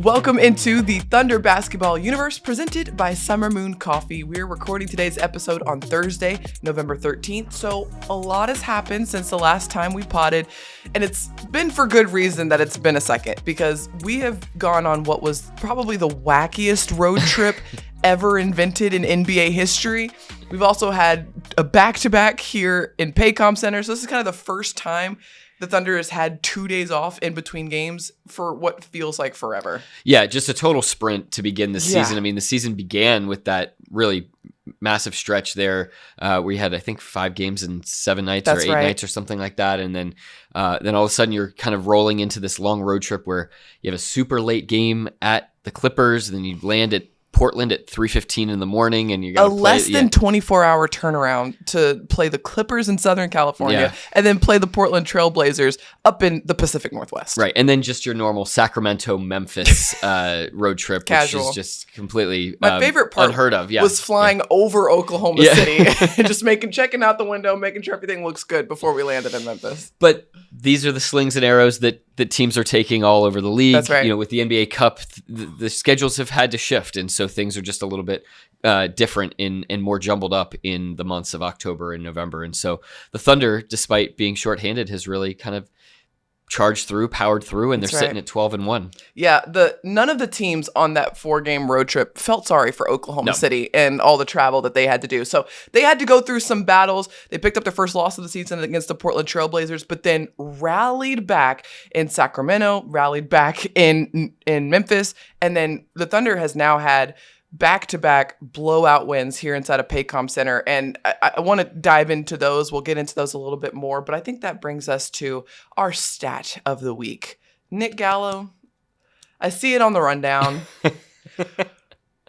Welcome into the Thunder Basketball Universe presented by Summer Moon Coffee. We're recording today's episode on Thursday, November 13th. So a lot has happened since the last time we potted, and it's been for good reason that it's been a second, because we have gone on what was probably the wackiest road trip ever invented in NBA history. We've also had a back-to-back here in Paycom Center. So this is kind of the first time the Thunder has had 2 days off in between games for what feels like forever. Yeah, just a total sprint to begin the season. I mean, the season began with that really massive stretch there where you had, I think, 5 games in 7 nights. That's or 8 nights or something like that. And then all of a sudden you're kind of rolling into this long road trip where you have a super late game at the Clippers, and then you land at Portland at 3:15 in the morning, and you got a less than 24-hour turnaround to play the Clippers in Southern California, and then play the Portland Trailblazers up in the Pacific Northwest. Right, and then just your normal Sacramento-Memphis road trip, Casual. Which is just completely my favorite part unheard of. Was flying over Oklahoma City, and just checking out the window, making sure everything looks good before we landed in Memphis. But these are the slings and arrows that teams are taking all over the league. That's right. You know, with the NBA Cup, the schedules have had to shift, and so things are just a little bit different and more jumbled up in the months of October and November. And so the Thunder, despite being shorthanded, has really kind of charged through, powered through, and they're sitting at 12-1. Yeah, none of the teams on that 4-game road trip felt sorry for Oklahoma City and all the travel that they had to do. So they had to go through some battles. They picked up their first loss of the season against the Portland Trailblazers, but then rallied back in Sacramento, rallied back in Memphis, and then the Thunder has now had back-to-back blowout wins here inside of Paycom Center. And I want to dive into those. We'll get into those a little bit more, but I think that brings us to our stat of the week. Nick Gallo, I see it on the rundown.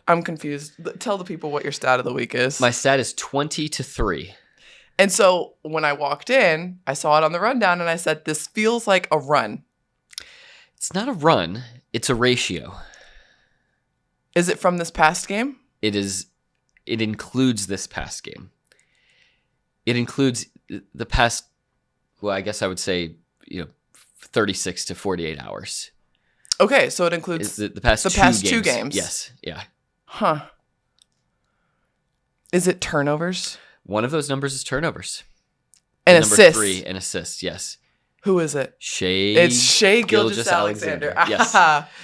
I'm confused. Tell the people what your stat of the week is. My stat is 20-3. And so when I walked in, I saw it on the rundown and I said, this feels like a run. It's not a run. It's a ratio. Is it from this past game? It is. It includes this past game. It includes the past, well, I guess I would say, 36 to 48 hours. Okay, so it includes the past 2 games. Yes, yeah. Huh. Is it turnovers? One of those numbers is turnovers. And assists. Number 3, an assist, yes. Who is it? It's Shai Gilgeous-Alexander. Yes.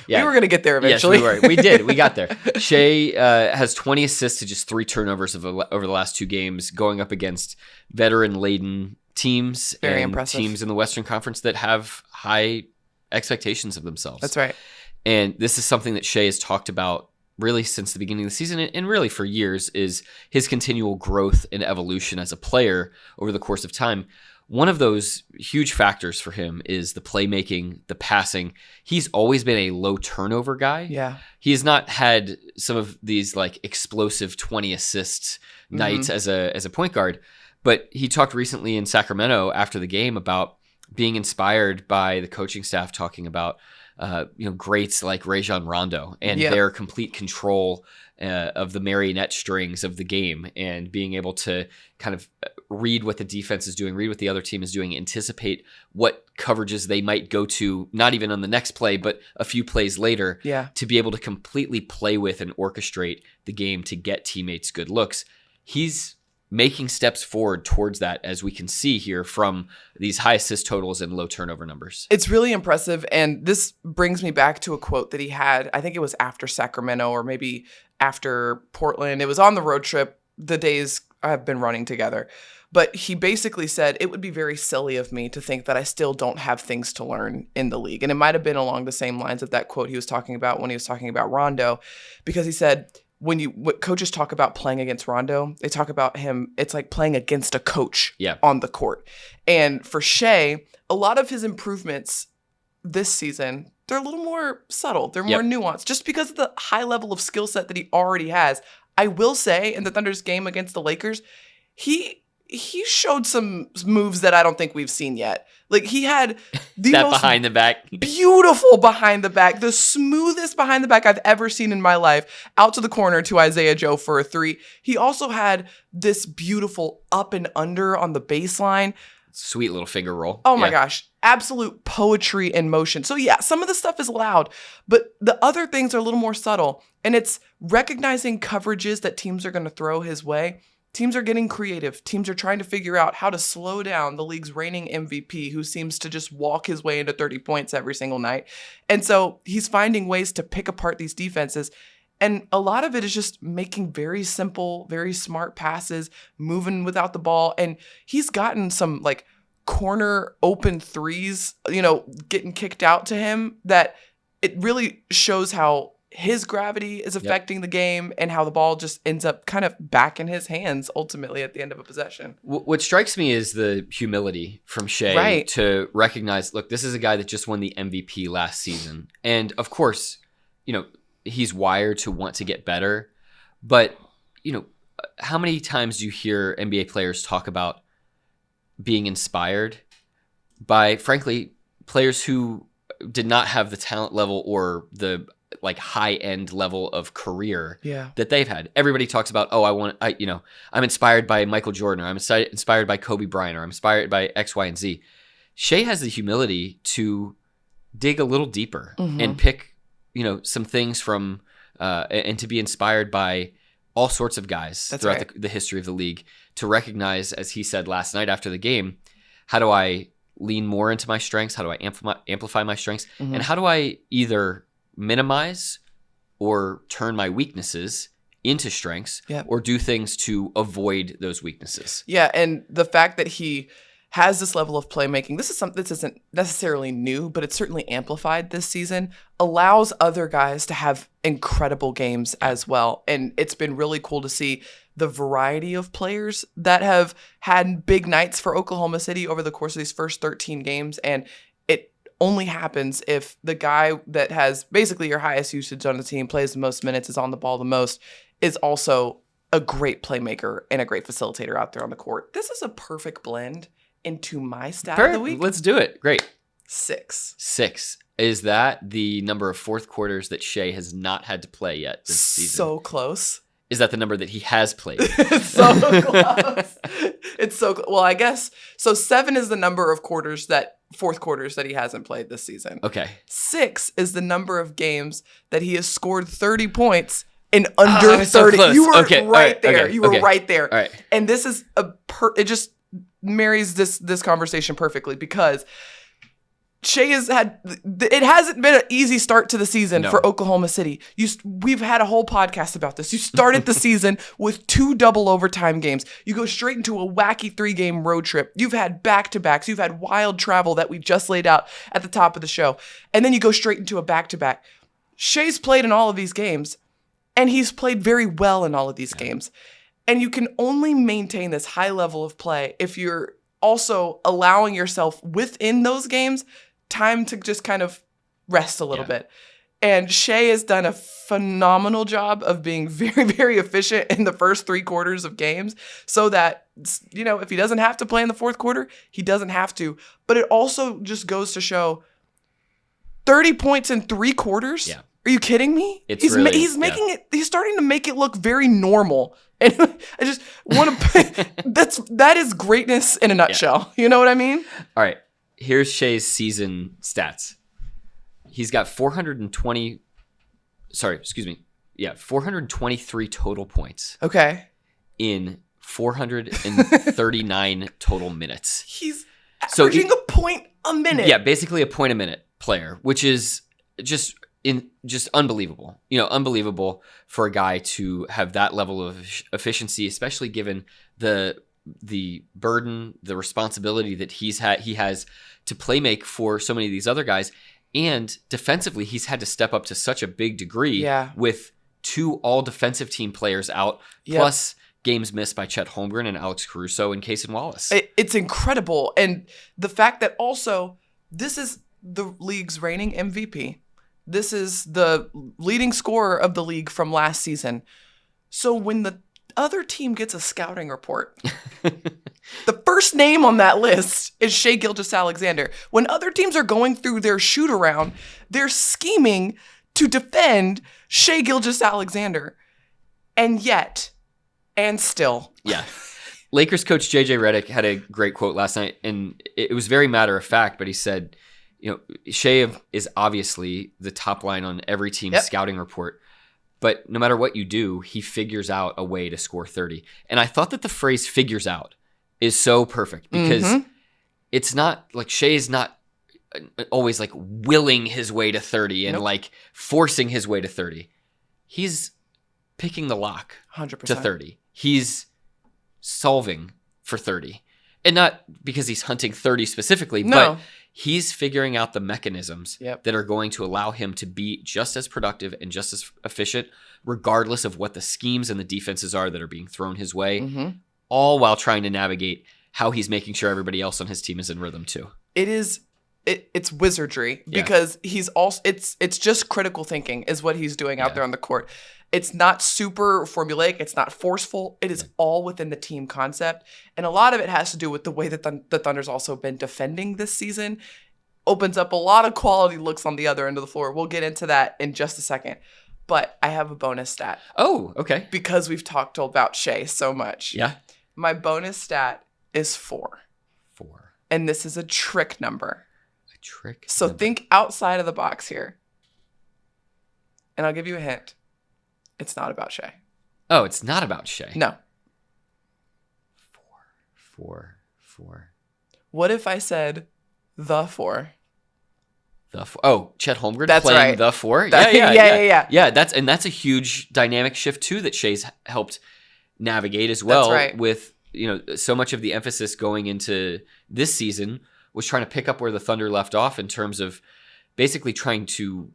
Yeah. We were going to get there eventually. Yes, we were. We did. We got there. Shai has 20 assists to just 3 turnovers over the last 2 games, going up against veteran-laden teams. Very and impressive. Teams in the Western Conference that have high expectations of themselves. That's right. And this is something that Shai has talked about really since the beginning of the season, and really for years, is his continual growth and evolution as a player over the course of time. One of those huge factors for him is the playmaking, the passing. He's always been a low turnover guy. Yeah. He has not had some of these explosive 20 assists nights as a point guard, but he talked recently in Sacramento after the game about being inspired by the coaching staff talking about greats like Rajon Rondo and their complete control of the marionette strings of the game, and being able to kind of read what the defense is doing, read what the other team is doing, anticipate what coverages they might go to, not even on the next play, but a few plays later, to be able to completely play with and orchestrate the game to get teammates good looks. He's making steps forward towards that, as we can see here from these high assist totals and low turnover numbers. It's really impressive, and this brings me back to a quote that he had. I think it was after Sacramento or maybe after Portland. It was on the road trip. The days have been running together. But he basically said, it would be very silly of me to think that I still don't have things to learn in the league. And it might have been along the same lines of that quote he was talking about when he was talking about Rondo, because he said, when coaches talk about playing against Rondo, they talk about him, it's like playing against a coach on the court. And for Shai, a lot of his improvements this season, they're a little more subtle. They're more nuanced, just because of the high level of skill set that he already has. I will say, in the Thunder's game against the Lakers, he showed some moves that I don't think we've seen yet. Like, he had the that most behind the back, beautiful behind the back, the smoothest behind the back I've ever seen in my life, out to the corner to Isaiah Joe for a 3. He also had this beautiful up and under on the baseline. Sweet little finger roll. Oh my gosh. Absolute poetry in motion. So yeah, some of the stuff is loud, but the other things are a little more subtle. And it's recognizing coverages that teams are going to throw his way. Teams are getting creative. Teams are trying to figure out how to slow down the league's reigning MVP, who seems to just walk his way into 30 points every single night. And so he's finding ways to pick apart these defenses. And a lot of it is just making very simple, very smart passes, moving without the ball. And he's gotten some like corner open threes, getting kicked out to him, that it really shows how his gravity is affecting the game and how the ball just ends up kind of back in his hands ultimately at the end of a possession. What strikes me is the humility from Shai to recognize, look, this is a guy that just won the MVP last season. And of course, he's wired to want to get better. But, how many times do you hear NBA players talk about being inspired by, frankly, players who did not have the talent level or the like high end level of career that they've had? Everybody talks about, I'm inspired by Michael Jordan, or I'm inspired by Kobe Bryant, or I'm inspired by X, Y, and Z. Shai has the humility to dig a little deeper and pick some things from and to be inspired by all sorts of guys throughout the history of the league, to recognize, as he said last night after the game, how do I lean more into my strengths? How do I amplify my strengths? And how do I either minimize or turn my weaknesses into strengths or do things to avoid those weaknesses? Yeah, and the fact that he has this level of playmaking, this isn't necessarily new, but it's certainly amplified this season, allows other guys to have incredible games as well. And it's been really cool to see the variety of players that have had big nights for Oklahoma City over the course of these first 13 games. And it only happens if the guy that has basically your highest usage on the team, plays the most minutes, is on the ball the most, is also a great playmaker and a great facilitator out there on the court. This is a perfect blend into my stat of the week. Let's do it. Great. 6. Is that the number of fourth quarters that Shai has not had to play yet this season? So close. Is that the number that he has played? It's so close. It's so well, I guess. So 7 is the number of fourth quarters that he hasn't played this season. Okay. 6 is the number of games that he has scored 30 points in under 30. So you were right there. You were right there. All right. And this is it just marries this conversation perfectly, because Shai it hasn't been an easy start to the season for Oklahoma City. We've had a whole podcast about this. You started the season with 2 double overtime games. You go straight into a wacky 3-game road trip. You've had back-to-backs. You've had wild travel that we just laid out at the top of the show. And then you go straight into a back-to-back. Shai's played in all of these games, and he's played very well in all of these games. And you can only maintain this high level of play if you're also allowing yourself within those games time to just kind of rest a little bit. And Shai has done a phenomenal job of being very, very efficient in the first 3 quarters of games, so that, if he doesn't have to play in the fourth quarter, he doesn't have to. But it also just goes to show 30 points in 3 quarters. Yeah. Are you kidding me? He's making it. He's starting to make it look very normal, and I just want to. that is greatness in a nutshell. You know what I mean? All right. Here's Shai's season stats. He's got 423 total points. Okay. In 439 total minutes. He's averaging a point a minute. Yeah, basically a point a minute player, which is just unbelievable. Unbelievable for a guy to have that level of efficiency, especially given the burden, the responsibility that he has to play make for so many of these other guys. And defensively, he's had to step up to such a big degree with 2 all-defensive team players out, plus games missed by Chet Holmgren and Alex Caruso and Cason Wallace. It's incredible. And the fact that also this is the league's reigning MVP. This is the leading scorer of the league from last season. So when the other team gets a scouting report, the first name on that list is Shai Gilgeous-Alexander. When other teams are going through their shoot around, they're scheming to defend Shai Gilgeous-Alexander. And still. Yeah. Lakers coach JJ Redick had a great quote last night, and it was very matter of fact, but he said, Shai is obviously the top line on every team's scouting report, but no matter what you do, he figures out a way to score 30. And I thought that the phrase figures out is so perfect because it's not like Shai is not always like willing his way to 30 and like forcing his way to 30. He's picking the lock 100%. to 30. He's solving for 30. And not because he's hunting 30 specifically, but he's figuring out the mechanisms that are going to allow him to be just as productive and just as efficient, regardless of what the schemes and the defenses are that are being thrown his way, all while trying to navigate how he's making sure everybody else on his team is in rhythm too. It's wizardry because he's also it's just critical thinking is what he's doing out there on the court. It's not super formulaic. It's not forceful. It is all within the team concept. And a lot of it has to do with the way that the Thunder's also been defending this season. Opens up a lot of quality looks on the other end of the floor. We'll get into that in just a second. But I have a bonus stat. Oh, okay. Because we've talked about Shai so much. Yeah. My bonus stat is 4. 4. And this is a trick number. A trick So number. Think outside of the box here. And I'll give you a hint. It's not about Shai. Oh, it's not about Shai. No. 4. What if I said the 4? The 4. Oh, Chet Holmgren That's playing right. the 4? Yeah. Yeah, that's a huge dynamic shift too that Shai's helped navigate as well. That's right. With so much of the emphasis going into this season was trying to pick up where the Thunder left off in terms of basically trying to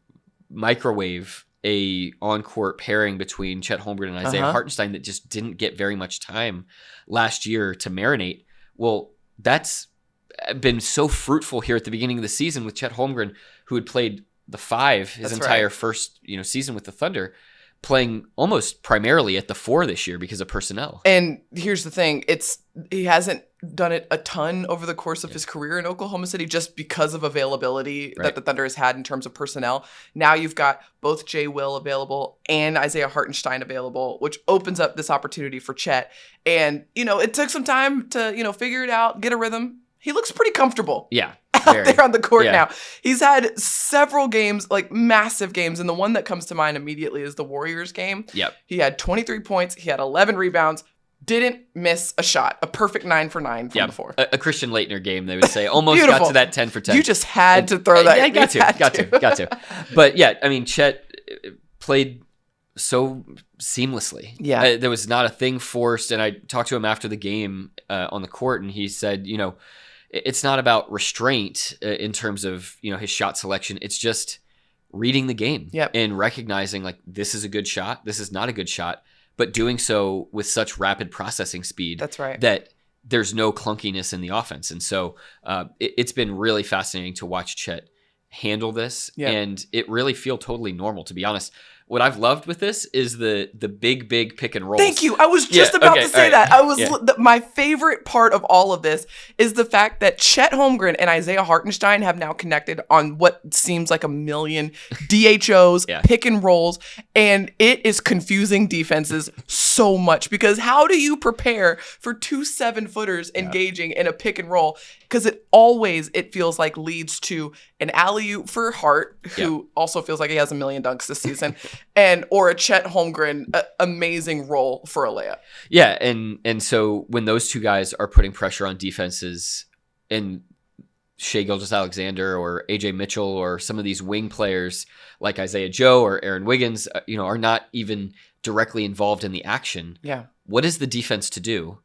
microwave a on-court pairing between Chet Holmgren and Isaiah Hartenstein that just didn't get very much time last year to marinate. Well, that's been so fruitful here at the beginning of the season with Chet Holmgren, who had played the 5 his entire first season with the Thunder, playing almost primarily at the 4 this year because of personnel. And here's the thing. He hasn't done it a ton over the course of his career in Oklahoma City just because of availability that the Thunder has had in terms of personnel. Now you've got both Jay Will available and Isaiah Hartenstein available, which opens up this opportunity for Chet. And, it took some time to, figure it out, get a rhythm. He looks pretty comfortable. Yeah. Out there on the court now. He's had several games, like massive games, and the one that comes to mind immediately is the Warriors game. Yep. He had 23 points. He had 11 rebounds. Didn't miss a shot. A perfect 9 for 9 from the 4. A Christian Laettner game, they would say. Almost got to that 10 for 10. You just had to throw that. Yeah, got to. But yeah, I mean, Chet played so seamlessly. Yeah. There was not a thing forced. And I talked to him after the game on the court, and he said, it's not about restraint in terms of, his shot selection. It's just reading the game and recognizing like this is a good shot. This is not a good shot, but doing so with such rapid processing speed. That's right. That there's no clunkiness in the offense. And so it's been really fascinating to watch Chet handle this and it really feel totally normal, to be honest. What I've loved with this is the big pick and rolls. Thank you. I was just about to say that. My favorite part of all of this is the fact that Chet Holmgren and Isaiah Hartenstein have now connected on what seems like a million DHOs, pick and rolls, and it is confusing defenses so much because how do you prepare for 2 7-footers engaging in a pick and roll? Because it feels like leads to an alley-oop for Hart, who also feels like he has a million dunks this season, or a Chet Holmgren amazing roll for a layup. Yeah, and so when those two guys are putting pressure on defenses, and Shai Gilgeous-Alexander or AJ Mitchell or some of these wing players like Isaiah Joe or Aaron Wiggins, are not even directly involved in the action. Yeah. What is the defense to do?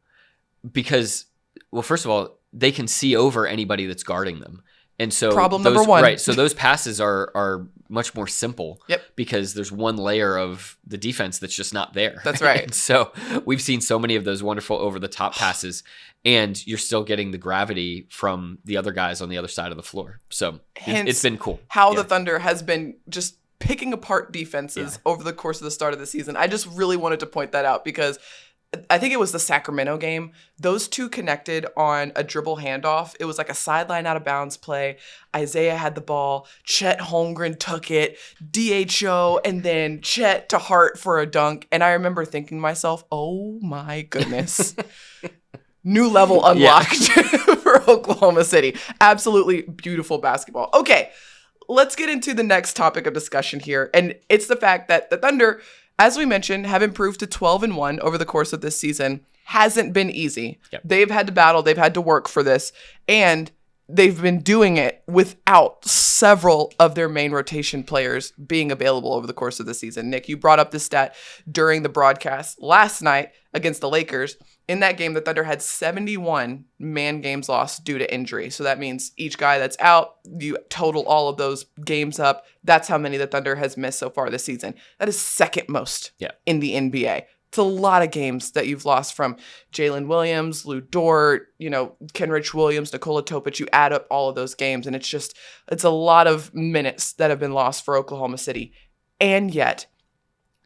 Because, well, first of all, they can see over anybody that's guarding them. And so problem number 1. Right. So those passes are much more simple because there's one layer of the defense that's just not there. That's right. And so we've seen so many of those wonderful over the top passes, and you're still getting the gravity from the other guys on the other side of the floor. So it's been cool. How the Thunder has been just picking apart defenses over the course of the start of the season. I just really wanted to point that out because I think it was the Sacramento game. Those two connected on a dribble handoff. It was like a sideline out of bounds play. Isaiah had the ball. Chet Holmgren took it. DHO, and then Chet to Hart for a dunk. And I remember thinking to myself, oh my goodness. new level unlocked for Oklahoma City. Absolutely beautiful basketball. Okay, let's get into the next topic of discussion here. And it's the fact that the Thunder, as we mentioned, have improved to 12-1 over the course of this season. Hasn't been easy. Yep. They've had to battle. They've had to work for this. And they've been doing it without several of their main rotation players being available over the course of the season. Nick, you brought up this stat during the broadcast last night against the Lakers. In that game, the Thunder had 71 man games lost due to injury. So that means each guy that's out, you total all of those games up. That's how many the Thunder has missed so far this season. That is second most in the NBA. It's a lot of games that you've lost from Jalen Williams, Lou Dort, Kenrich Williams, Nikola Topic. You add up all of those games, and it's a lot of minutes that have been lost for Oklahoma City. And yet,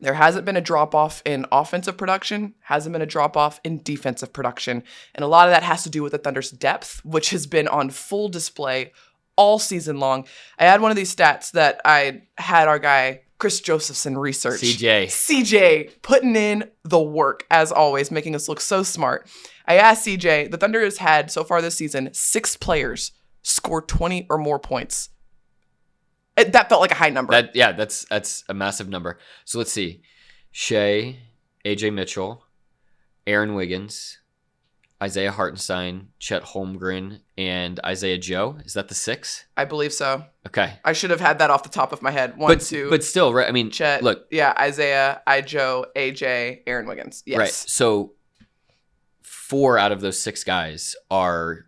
there hasn't been a drop-off in offensive production, hasn't been a drop-off in defensive production. And a lot of that has to do with the Thunder's depth, which has been on full display all season long. I had one of these stats that I had our guy Chris Josephson research. CJ putting in the work, as always, making us look so smart. I asked CJ, the Thunder has had, so far this season, 6 players score 20 or more points. That felt like a high number. That's a massive number. So let's see. Shai, AJ Mitchell, Aaron Wiggins, Isaiah Hartenstein, Chet Holmgren, and Isaiah Joe. Is that the 6? I believe so. Okay. I should have had that off the top of my head. But still, right? I mean, Chet, look. Yeah, Isaiah, Joe, AJ, Aaron Wiggins. Yes. Right. So 4 out of those 6 guys are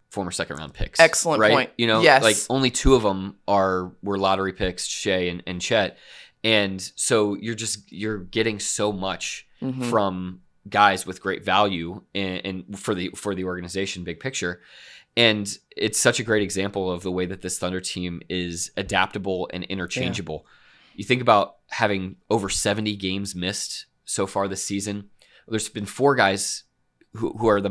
former second round picks. Excellent right? point. Yes. Like only 2 of them were lottery picks, Shai and Chet. And so you're getting so much from guys with great value and for the organization, big picture. And it's such a great example of the way that this Thunder team is adaptable and interchangeable. Yeah. You think about having over 70 games missed so far this season. There's been 4 guys who are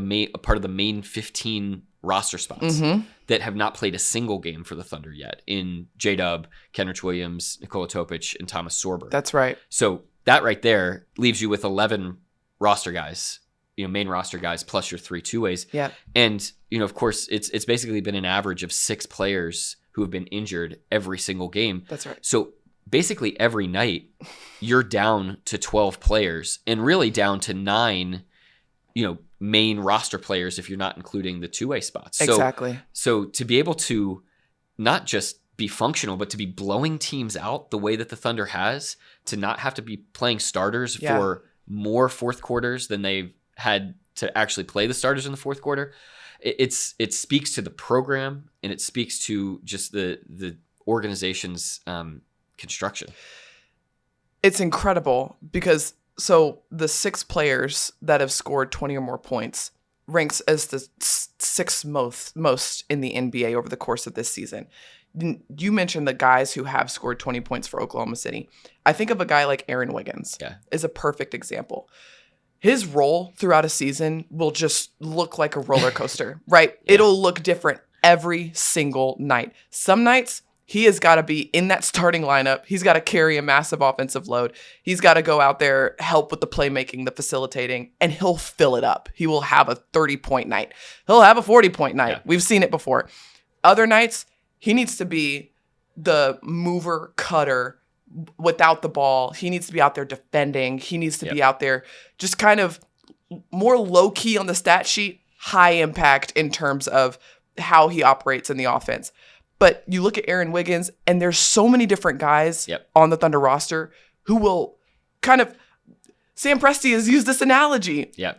part of the main 15 roster spots that have not played a single game for the Thunder yet, in J-Dub, Kenrich Williams, Nikola Topic, and Thomas Sorber. That's right. So that right there leaves you with 11 roster guys, main roster guys, plus your 3 two-ways. Yeah. And, of course, it's basically been an average of 6 players who have been injured every single game. That's right. So basically every night you're down to 12 players and really down to 9, main roster players if you're not including the two-way spots. Exactly. So to be able to not just be functional, but to be blowing teams out the way that the Thunder has, to not have to be playing starters for more fourth quarters than they've had to actually play the starters in the fourth quarter. It speaks to the program, and it speaks to just the organization's construction. It's incredible because the 6 players that have scored 20 or more points ranks as the 6th most in the NBA over the course of this season. You mentioned the guys who have scored 20 points for Oklahoma City. I think of a guy like Aaron Wiggins is a perfect example. His role throughout a season will just look like a roller coaster, right? Yeah. It'll look different every single night. Some nights he has got to be in that starting lineup. He's got to carry a massive offensive load. He's got to go out there, help with the playmaking, the facilitating, and he'll fill it up. He will have a 30-point night. He'll have a 40-point night. Yeah. We've seen it before. Other nights, he needs to be the mover, cutter without the ball. He needs to be out there defending. He needs to be out there just kind of more low-key on the stat sheet, high impact in terms of how he operates in the offense. But you look at Aaron Wiggins, and there's so many different guys on the Thunder roster who will kind of – Sam Presti has used this analogy. Yeah.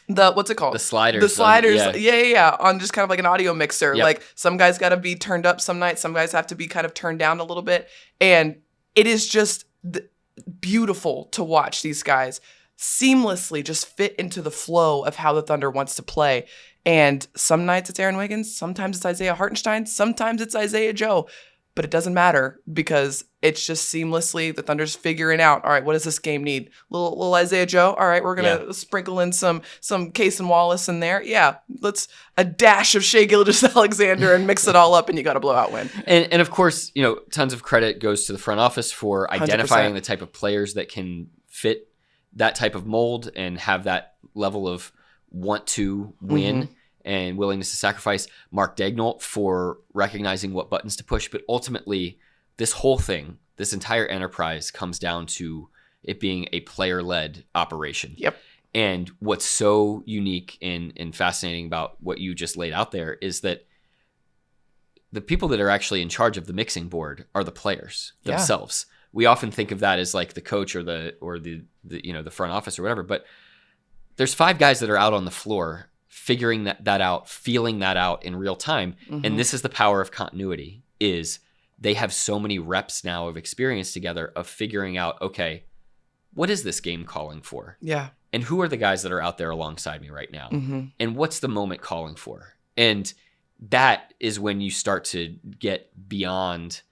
What's it called? The sliders. The sliders. Yeah. On just kind of like an audio mixer. Yep. Like some guys got to be turned up some nights. Some guys have to be kind of turned down a little bit. And it is just beautiful to watch these guys seamlessly just fit into the flow of how the Thunder wants to play. And some nights it's Aaron Wiggins, sometimes it's Isaiah Hartenstein, sometimes it's Isaiah Joe. But it doesn't matter because it's just seamlessly the Thunder's figuring out, all right, what does this game need? Little Isaiah Joe, all right, we're going to sprinkle in some Case and Wallace in there. Yeah, let's a dash of Shai Gilgeous-Alexander and mix it all up, and you got a blowout win. And of course, tons of credit goes to the front office for identifying 100%. The type of players that can fit that type of mold and have that level of want to win and willingness to sacrifice. Mark Daignault for recognizing what buttons to push. But ultimately, this whole thing, this entire enterprise comes down to it being a player-led operation. Yep. And what's so unique and fascinating about what you just laid out there is that the people that are actually in charge of the mixing board are the players themselves. We often think of that as like the coach or the the front office or whatever, but there's 5 guys that are out on the floor figuring that out, feeling that out in real time. And this is the power of continuity, is they have so many reps now of experience together of figuring out, okay, what is this game calling for? Yeah. And who are the guys that are out there alongside me right now? And what's the moment calling for? And that is when you start to get beyond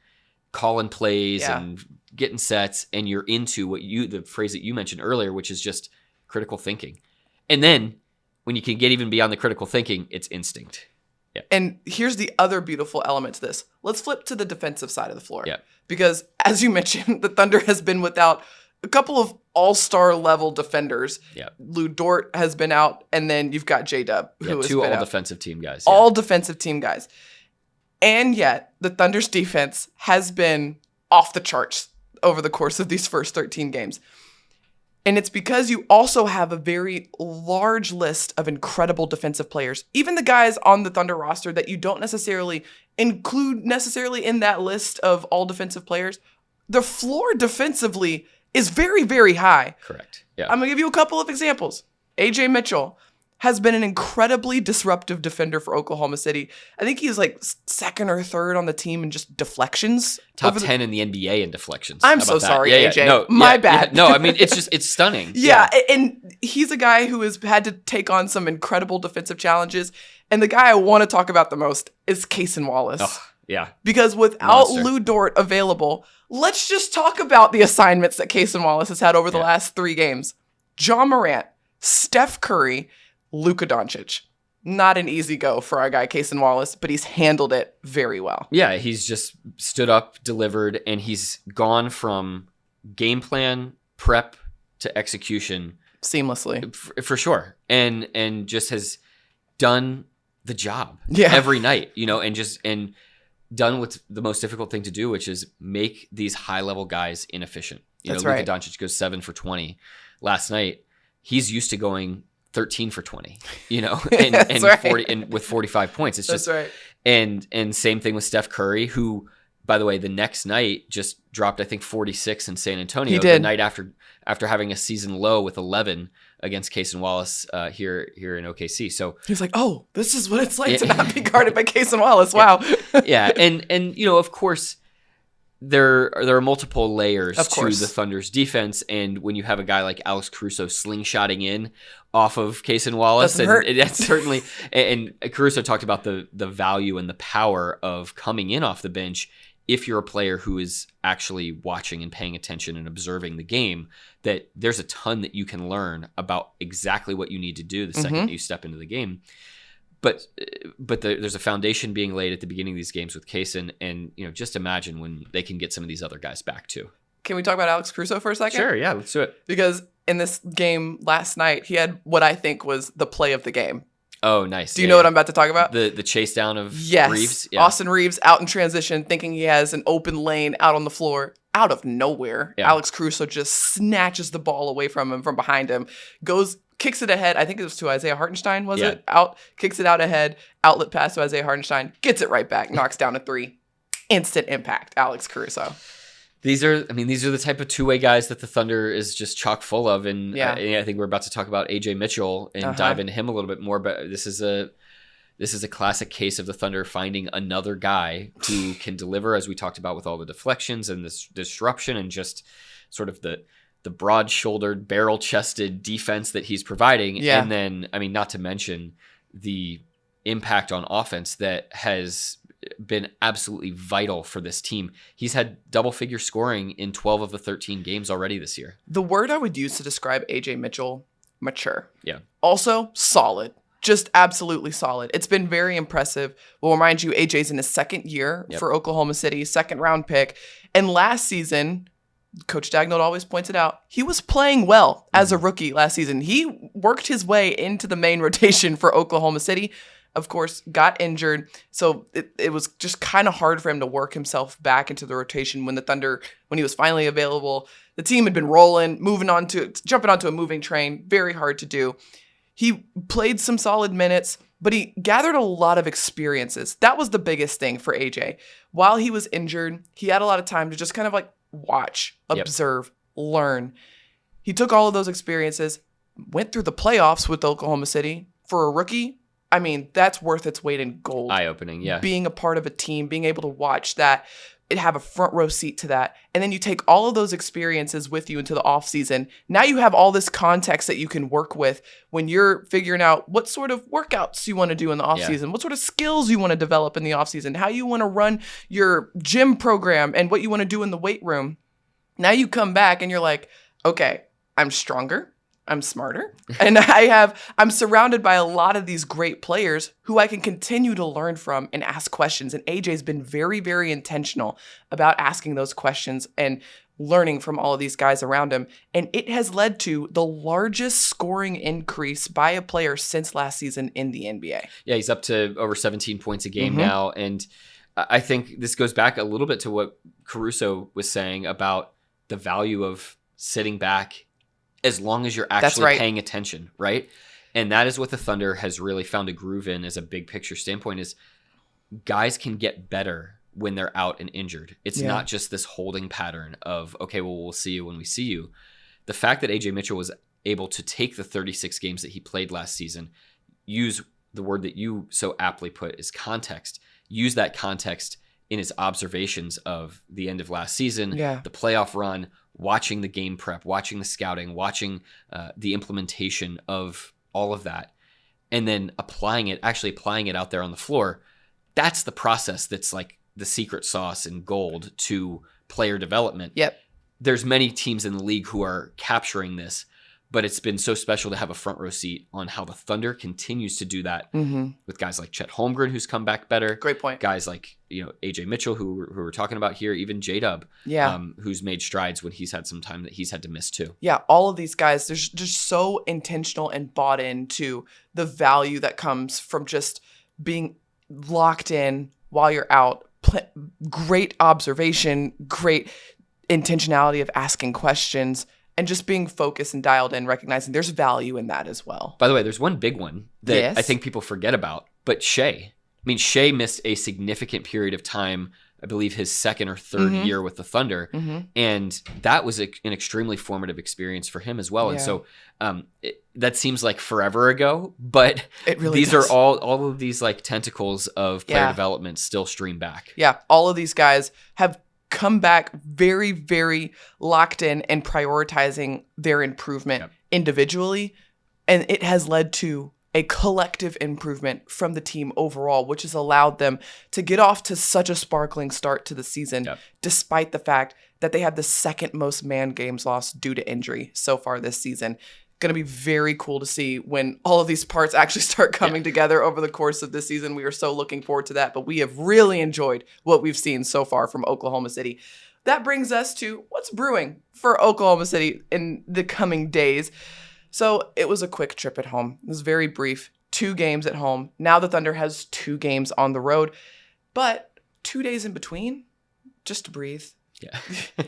calling plays and getting sets, and you're into the phrase that you mentioned earlier, which is just critical thinking. And then when you can get even beyond the critical thinking, it's instinct. Yeah. And here's the other beautiful element to this. Let's flip to the defensive side of the floor. Yeah. Because as you mentioned, the Thunder has been without a couple of all-star level defenders. Yeah. Lou Dort has been out, and then you've got J-Dub, who has 2 been out. all-defensive team guys. All defensive team guys. And yet, the Thunder's defense has been off the charts over the course of these first 13 games. And it's because you also have a very large list of incredible defensive players. Even the guys on the Thunder roster that you don't necessarily include in that list of all defensive players, the floor defensively is very, very high. Correct. Yeah. I'm going to give you a couple of examples. AJ Mitchell has been an incredibly disruptive defender for Oklahoma City. I think he's like second or third on the team in just deflections. Top 10 in the NBA in deflections. I'm How so about that? sorry, Yeah, AJ. No, My bad. No, I mean, it's stunning. Yeah, and he's a guy who has had to take on some incredible defensive challenges. And the guy I want to talk about the most is Cason Wallace. Oh, yeah. Because without Monster. Lou Dort available, let's just talk about the assignments that Cason Wallace has had over the last 3 games. John Morant, Steph Curry, Luka Doncic. Not an easy go for our guy Cason Wallace, but he's handled it very well. Yeah, he's just stood up, delivered, and he's gone from game plan, prep to execution Seamlessly. for sure, and just has done the job Yeah. every night, and done what's the most difficult thing to do, which is make these high level guys inefficient. That's Luka right. Doncic goes 7 for 20 last night. He's used to going 13 for 20, and That's right. 40 and with 45 points. It's That's just right. and same thing with Steph Curry, who, by the way, the next night just dropped, I think, 46 in San Antonio. He did. The night after having a season low with 11 against Cason Wallace here in OKC. So He's like, oh, this is what it's like to not be guarded by Cason Wallace. Wow. yeah, and of course there are multiple layers Of to course. the Thunder's defense, and when you have a guy like Alex Caruso slingshotting in off of Cason Wallace, Doesn't hurt. and that's certainly and Caruso talked about the value and the power of coming in off the bench if you're a player who is actually watching and paying attention and observing the game, that there's a ton that you can learn about exactly what you need to do the second that you step into the game. But there's a foundation being laid at the beginning of these games with Cason, and just imagine when they can get some of these other guys back too. Can we talk about Alex Caruso for a second? Sure, yeah, let's do it. Because in this game last night, he had what I think was the play of the game. Oh, nice. Do you know what I'm about to talk about? The chase down of Yes. Reeves? Yeah. Austin Reeves out in transition, thinking he has an open lane out on the floor. Out of nowhere, Yeah. Alex Caruso just snatches the ball away from him from behind him, kicks it ahead. I think it was to Isaiah Hartenstein, was Yeah. it? Kicks it out ahead, outlet pass to Isaiah Hartenstein, gets it right back, knocks down a 3. Instant impact, Alex Caruso. These are the type of two-way guys that the Thunder is just chock full of, and Yeah. I think we're about to talk about AJ Mitchell and dive into him a little bit more. But this is a classic case of the Thunder finding another guy who can deliver, as we talked about with all the deflections and this disruption and just sort of the broad-shouldered, barrel-chested defense that he's providing. Yeah. And then, not to mention the impact on offense that has been absolutely vital for this team. He's had double-figure scoring in 12 of the 13 games already this year. The word I would use to describe AJ Mitchell, mature. Yeah. Also, solid. Just absolutely solid. It's been very impressive. We'll remind you, AJ's in his second year for Oklahoma City, second round pick. And last season, Coach Dagnall always points it out. He was playing well as a rookie last season. He worked his way into the main rotation for Oklahoma City. Of course, got injured. So it was just kind of hard for him to work himself back into the rotation when the Thunder, when he was finally available. The team had been rolling, jumping onto a moving train. Very hard to do. He played some solid minutes, but he gathered a lot of experiences. That was the biggest thing for AJ. While he was injured, he had a lot of time to just kind of like watch, observe, learn. He took all of those experiences, went through the playoffs with Oklahoma City. For a rookie, I mean, that's worth its weight in gold. Eye-opening, yeah. Being a part of a team, being able to watch that, and have a front row seat to that. And then you take all of those experiences with you into the offseason. Now you have all this context that you can work with when you're figuring out what sort of workouts you want to do in the offseason, what sort of skills you want to develop in the offseason, how you want to run your gym program, and what you want to do in the weight room. Now you come back and you're like, okay, I'm stronger. I'm smarter, and I'm surrounded by a lot of these great players who I can continue to learn from and ask questions. And AJ's been very, very intentional about asking those questions and learning from all of these guys around him. And it has led to the largest scoring increase by a player since last season in the NBA. Yeah, he's up to over 17 points a game now. And I think this goes back a little bit to what Caruso was saying about the value of sitting back as long as you're actually paying attention, right? And that is what the Thunder has really found a groove in as a big picture standpoint, is guys can get better when they're out and injured. It's not just this holding pattern of, okay, well, we'll see you when we see you. The fact that AJ Mitchell was able to take the 36 games that he played last season, use the word that you so aptly put is context, use that context in his observations of the end of last season, the playoff run, watching the game prep, watching the scouting, watching the implementation of all of that, and then applying it out there on the floor. That's the process that's like the secret sauce and gold to player development. Yep. There's many teams in the league who are capturing this, but it's been so special to have a front row seat on how the Thunder continues to do that with guys like Chet Holmgren, who's come back better. Great point. Guys like, AJ Mitchell, who we're talking about here, even J-Dub, who's made strides when he's had some time that he's had to miss too. Yeah, all of these guys, they're just so intentional and bought into the value that comes from just being locked in while you're out. Great observation, great intentionality of asking questions, and just being focused and dialed in, recognizing there's value in that as well. By the way, there's one big one that I think people forget about, but Shai. I mean, Shai missed a significant period of time, I believe his second or third year with the Thunder, and that was an extremely formative experience for him as well. And so that seems like forever ago, but it really these does. are all of these like tentacles of player development still stream back. Yeah, all of these guys have come back very, very locked in and prioritizing their improvement individually. And it has led to a collective improvement from the team overall, which has allowed them to get off to such a sparkling start to the season, despite the fact that they have the second most man games lost due to injury so far this season. Going to be very cool to see when all of these parts actually start coming together over the course of this season. We are so looking forward to that, but we have really enjoyed what we've seen so far from Oklahoma City. That brings us to what's brewing for Oklahoma City in the coming days. So it was a quick trip at home. It was very brief. 2 games at home. Now the Thunder has 2 games on the road, but 2 days in between just to breathe. Yeah.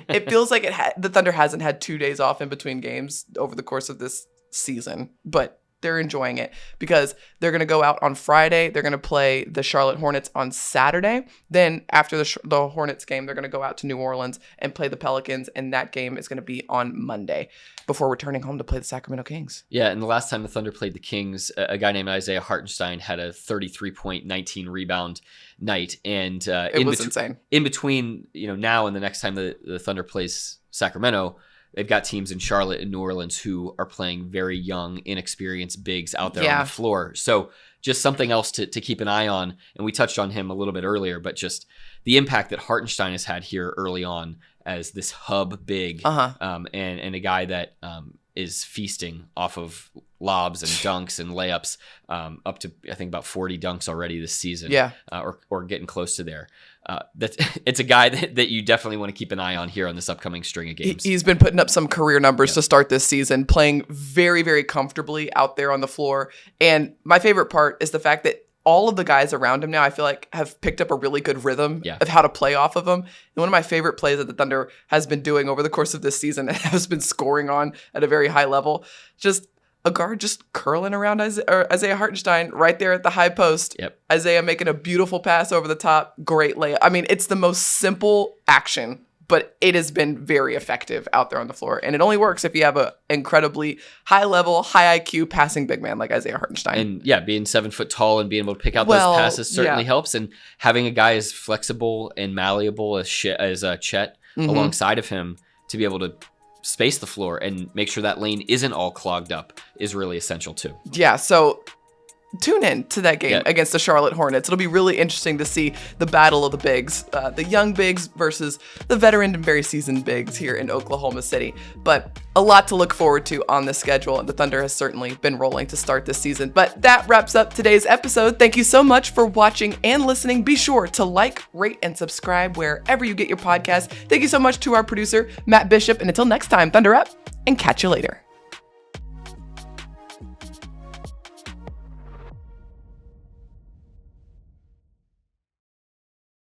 It feels like the Thunder hasn't had 2 days off in between games over the course of this season, but they're enjoying it because they're going to go out on Friday. They're going to play the Charlotte Hornets on Saturday. Then after the Hornets game, they're going to go out to New Orleans and play the Pelicans, and that game is going to be on Monday before returning home to play the Sacramento Kings. Yeah, and the last time the Thunder played the Kings, a guy named Isaiah Hartenstein had a 33-point, 19-rebound night, and it was insane. In between, now and the next time the Thunder plays Sacramento, they've got teams in Charlotte and New Orleans who are playing very young, inexperienced bigs out there on the floor. So just something else to keep an eye on. And we touched on him a little bit earlier, but just the impact that Hartenstein has had here early on as this hub big, and a guy that is feasting off of lobs and dunks and layups, up to I think about 40 dunks already this season. Yeah. Or getting close to there. It's a guy that you definitely want to keep an eye on here on this upcoming string of games. He's been putting up some career numbers to start this season, playing very, very comfortably out there on the floor. And my favorite part is the fact that all of the guys around him now, I feel like, have picked up a really good rhythm of how to play off of him. And one of my favorite plays that the Thunder has been doing over the course of this season and has been scoring on at a very high level, just a guard just curling around Isaiah Hartenstein right there at the high post. Yep. Isaiah making a beautiful pass over the top. Great layup. I mean, it's the most simple action, but it has been very effective out there on the floor. And it only works if you have an incredibly high level, high IQ passing big man like Isaiah Hartenstein. And being 7 foot tall and being able to pick out those passes certainly helps. And having a guy as flexible and malleable as Chet alongside of him to be able to space the floor and make sure that lane isn't all clogged up is really essential too. Yeah, so tune in to that game against the Charlotte Hornets. It'll be really interesting to see the battle of the bigs, the young bigs versus the veteran and very seasoned bigs here in Oklahoma City. But a lot to look forward to on the schedule, and the Thunder has certainly been rolling to start this season. But that wraps up today's episode. Thank you so much for watching and listening. Be sure to like, rate, and subscribe wherever you get your podcast. Thank you so much to our producer, Matt Bishop. And until next time, Thunder up, and catch you later.